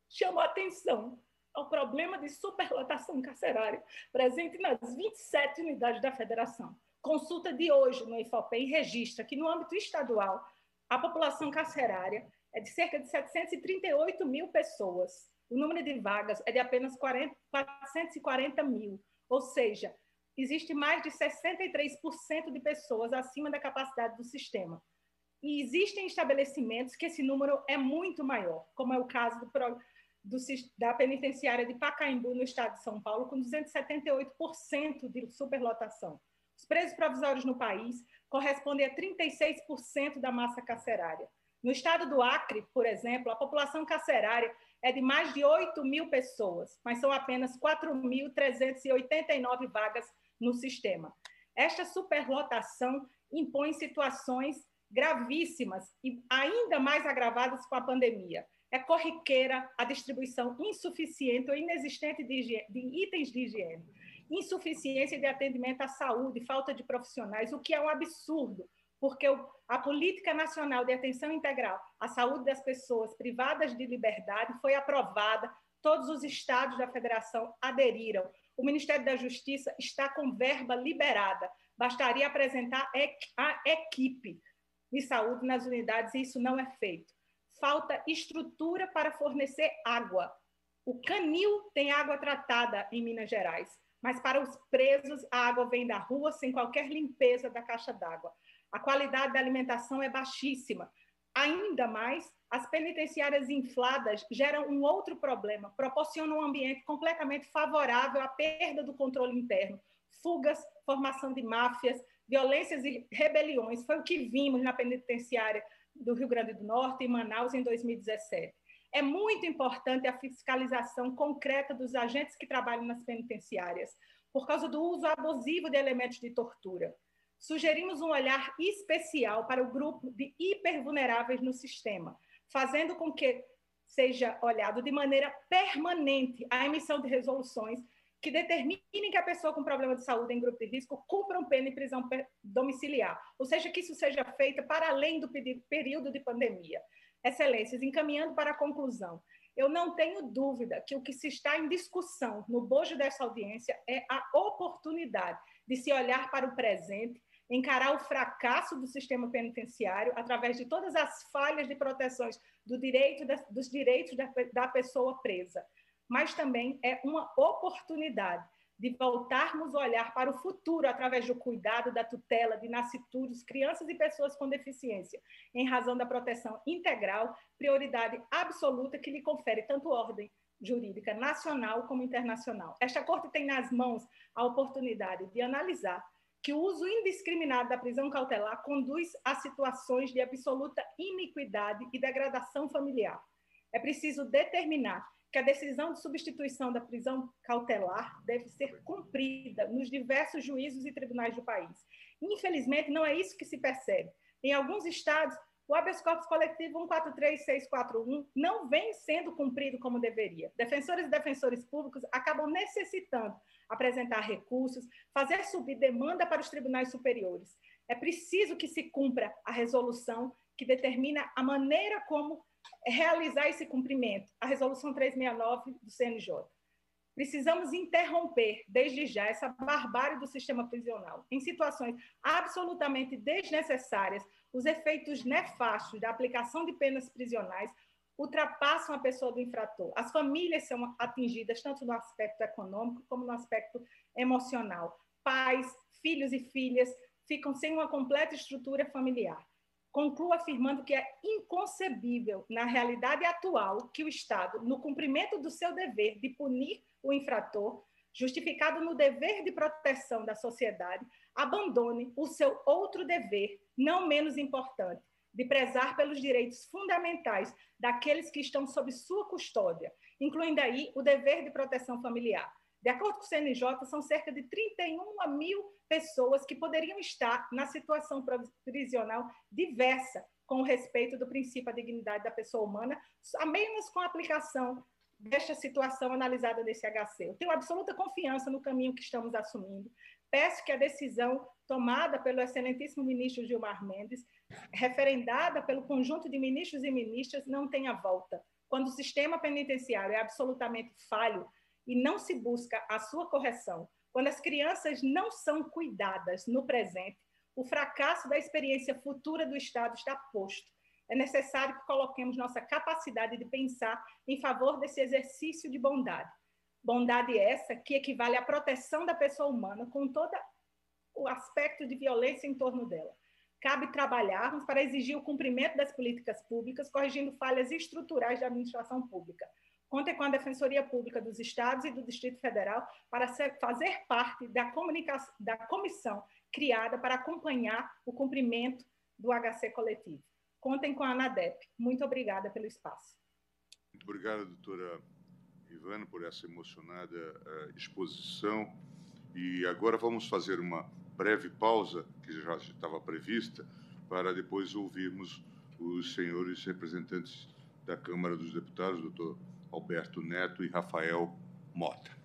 Chamou a atenção ao problema de superlotação carcerária presente nas 27 unidades da federação. Consulta de hoje no IFOPEM registra que, no âmbito estadual, a população carcerária é de cerca de 738 mil pessoas. O número de vagas é de apenas 440 mil, ou seja, existe mais de 63% de pessoas acima da capacidade do sistema. E existem estabelecimentos que esse número é muito maior, como é o caso da penitenciária de Pacaembu, no estado de São Paulo, com 278% de superlotação. Os presos provisórios no país correspondem a 36% da massa carcerária. No estado do Acre, por exemplo, a população carcerária é de mais de 8 mil pessoas, mas são apenas 4.389 vagas no sistema. Esta superlotação impõe situações gravíssimas e ainda mais agravadas com a pandemia. É corriqueira a distribuição insuficiente ou inexistente de itens de higiene, insuficiência de atendimento à saúde, falta de profissionais, o que é um absurdo, porque a Política Nacional de Atenção Integral à Saúde das Pessoas Privadas de Liberdade foi aprovada, todos os estados da federação aderiram. O Ministério da Justiça está com verba liberada, bastaria apresentar a equipe de saúde nas unidades e isso não é feito. Falta estrutura para fornecer água. O Canil tem água tratada em Minas Gerais, mas para os presos a água vem da rua sem qualquer limpeza da caixa d'água. A qualidade da alimentação é baixíssima. Ainda mais, as penitenciárias infladas geram um outro problema, proporcionam um ambiente completamente favorável à perda do controle interno, fugas, formação de máfias, violências e rebeliões. Foi o que vimos na penitenciária do Rio Grande do Norte e Manaus em 2017. É muito importante a fiscalização concreta dos agentes que trabalham nas penitenciárias, por causa do uso abusivo de elementos de tortura. Sugerimos um olhar especial para o grupo de hipervulneráveis no sistema, fazendo com que seja olhado de maneira permanente a emissão de resoluções que determinem que a pessoa com problema de saúde em grupo de risco cumpra pena em prisão domiciliar, ou seja, que isso seja feito para além do período de pandemia. Excelências, encaminhando para a conclusão, eu não tenho dúvida que o que se está em discussão no bojo dessa audiência é a oportunidade de se olhar para o presente, encarar o fracasso do sistema penitenciário através de todas as falhas de proteções dos direitos da pessoa presa. Mas também é uma oportunidade de voltarmos a olhar para o futuro através do cuidado, da tutela de nascituros, crianças e pessoas com deficiência, em razão da proteção integral, prioridade absoluta que lhe confere tanto ordem jurídica nacional como internacional. Esta Corte tem nas mãos a oportunidade de analisar que o uso indiscriminado da prisão cautelar conduz a situações de absoluta iniquidade e degradação familiar. É preciso determinar que a decisão de substituição da prisão cautelar deve ser cumprida nos diversos juízos e tribunais do país. Infelizmente, não é isso que se percebe. Em alguns estados, o habeas corpus coletivo 143641 não vem sendo cumprido como deveria. Defensores e defensores públicos acabam necessitando apresentar recursos, fazer subir demanda para os tribunais superiores. É preciso que se cumpra a resolução que determina a maneira como realizar esse cumprimento, a resolução 369 do CNJ. Precisamos interromper, desde já, essa barbárie do sistema prisional. Em situações absolutamente desnecessárias, os efeitos nefastos da aplicação de penas prisionais ultrapassam a pessoa do infrator. As famílias são atingidas tanto no aspecto econômico como no aspecto emocional. Pais, filhos e filhas ficam sem uma completa estrutura familiar. Concluo afirmando que é inconcebível, na realidade atual, que o Estado, no cumprimento do seu dever de punir o infrator, justificado no dever de proteção da sociedade, abandone o seu outro dever, não menos importante, de prezar pelos direitos fundamentais daqueles que estão sob sua custódia, incluindo aí o dever de proteção familiar. De acordo com o CNJ, são cerca de 31 mil pessoas que poderiam estar na situação prisional diversa com o respeito do princípio da dignidade da pessoa humana, a menos com a aplicação desta situação analisada nesse HC. Eu tenho absoluta confiança no caminho que estamos assumindo. Peço que a decisão tomada pelo excelentíssimo ministro Gilmar Mendes, referendada pelo conjunto de ministros e ministras, não tenha volta. Quando o sistema penitenciário é absolutamente falho e não se busca a sua correção, quando as crianças não são cuidadas no presente, o fracasso da experiência futura do Estado está posto. É necessário que coloquemos nossa capacidade de pensar em favor desse exercício de bondade. Bondade essa que equivale à proteção da pessoa humana com todo o aspecto de violência em torno dela. Cabe trabalharmos para exigir o cumprimento das políticas públicas, corrigindo falhas estruturais da administração pública. Contem com a Defensoria Pública dos Estados e do Distrito Federal para fazer parte da comissão criada para acompanhar o cumprimento do HC coletivo. Contem com a ANADEP. Muito obrigada pelo espaço. Muito obrigado, doutora Ivana, por essa emocionada exposição. E agora vamos fazer uma breve pausa, que já estava prevista, para depois ouvirmos os senhores representantes da Câmara dos Deputados, doutor Alberto Neto e Rafael Mota.